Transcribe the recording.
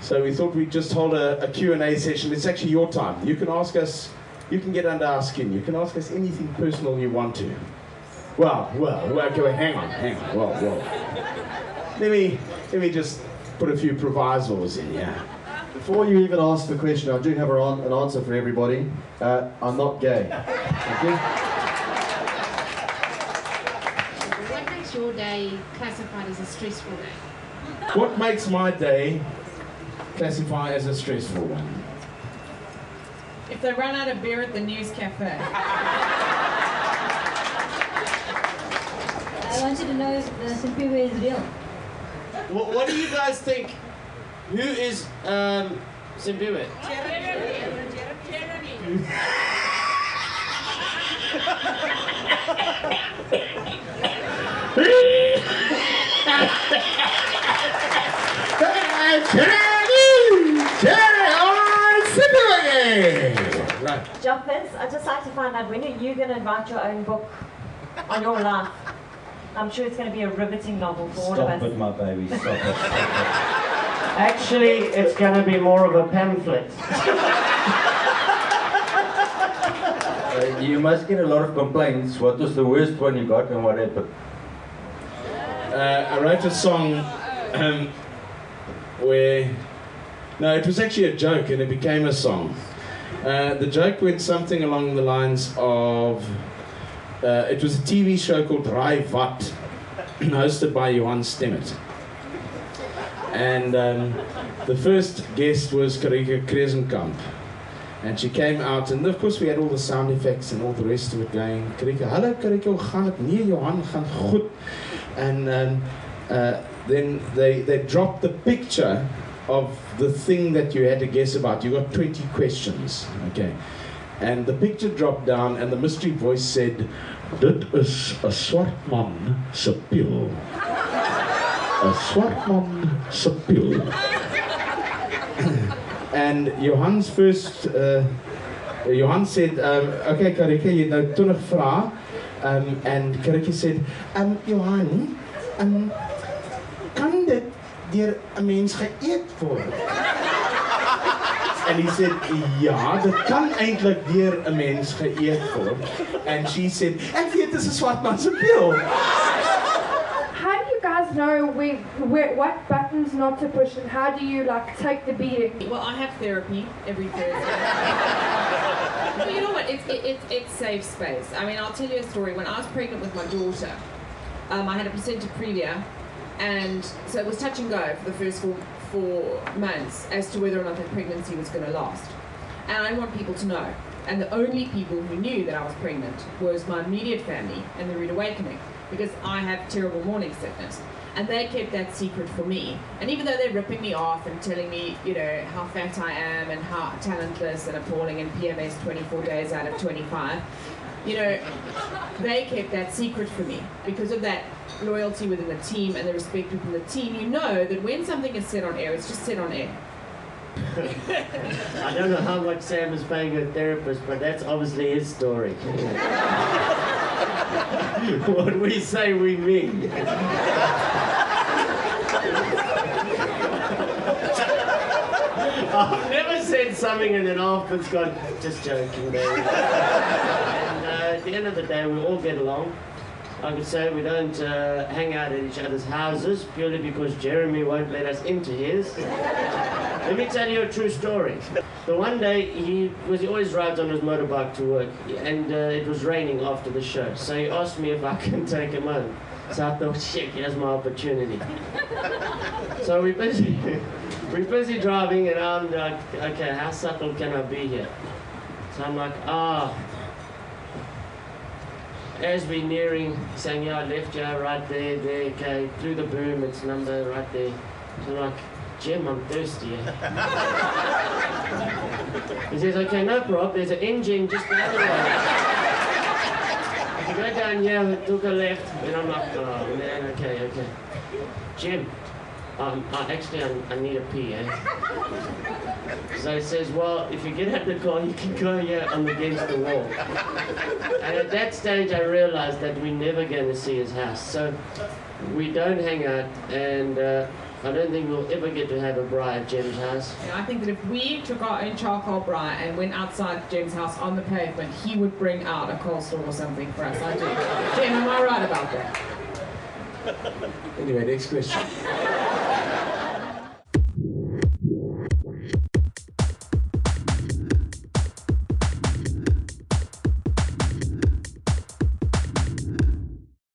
So we thought we'd just hold a Q&A session. It's actually your time. You can ask us, you can get under our skin. You can ask us anything personal you want to. Well, okay, hang on. Well. Let me just put a few provisos in here. Before you even ask the question, I do have an answer for everybody. I'm not gay. Okay? What makes your day classified as a stressful day? What makes my day classify as a stressful one? If they run out of beer at the news cafe. I wanted to know if the Peri-peri is real. What do you guys think? Who is Peri-peri? Jeremy. Right. Jumpers, I'd just like to find out, when are you going to write your own book on your life? I'm sure it's going to be a riveting novel for all of us. Stop it, my baby, stop it. Actually, it's going to be more of a pamphlet. You must get a lot of complaints. What was the worst one you got and what happened? I wrote a song where... No, it was actually a joke and it became a song. The joke went something along the lines of... it was a TV show called Rai Wat, hosted by Johan Stemmet. And the first guest was Karika Kresenkamp. And she came out, and of course we had all the sound effects and all the rest of it going. Karika, hallo Karika, hoe gaan het? Nee, Johan, gaan goed. And then they dropped the picture of the thing that you had to guess about. You got 20 questions, okay? And the picture dropped down, and the mystery voice said, "Dit is 'n swart man se pil." 'n swart man se pil. And Johan's first, Johan said, "Okay, Karika, jy nou 20 vrae." And Karika said, "Johan, kan dit deur 'n mens geëet word?" And he said, "Ja, dit kan eintlik deur 'n mens geëet word." And she said, "Ek weet dis 'n swart man se pil." How do you guys know what buttons not to push, and how do you like take the beating? Well, I have therapy every Thursday. But you know what? It's safe space. I mean, I'll tell you a story. When I was pregnant with my daughter, I had a placenta previa, and so it was touch and go for the first 4 months as to whether or not the pregnancy was going to last. And I want people to know. And the only people who knew that I was pregnant was my immediate family and the Rude Awakening, because I have terrible morning sickness. And they kept that secret for me. And even though they're ripping me off and telling me, you know, how fat I am and how talentless and appalling and PMS 24 days out of 25, you know, they kept that secret for me. Because of that loyalty within the team and the respect within the team, you know that when something is said on air, it's just said on air. I don't know how much Sam is paying her therapist, but that's obviously his story. What we say, we mean. I've never said something and then afterwards gone, just joking, baby. And at the end of the day, we all get along. I could say we don't hang out at each other's houses purely because Jeremy won't let us into his. Let me tell you a true story. The one day he always rides on his motorbike to work, and it was raining after the show. So he asked me if I can take him home. So I thought, shit, here's my opportunity. So we're busy driving, and I'm like, okay, how subtle can I be here? So I'm like, as we're nearing, saying, yeah, left, yeah, right there, okay, through the boom, it's number right there. So I'm like, Jim, I'm thirsty. He says, okay, no problem, there's an engine just the other way. If you go down here, we took a left, and I'm like, oh man, okay. Jim, I need a pee, eh? So he says, well, if you get out of the car, you can go here against the wall. And at that stage, I realized that we're never going to see his house. So we don't hang out, and I don't think we'll ever get to have a braai at Jem's house. Yeah, I think that if we took our own charcoal braai and went outside Jem's house on the pavement, he would bring out a coleslaw or something for us. I do. Jem, am I right about that? Anyway, next question.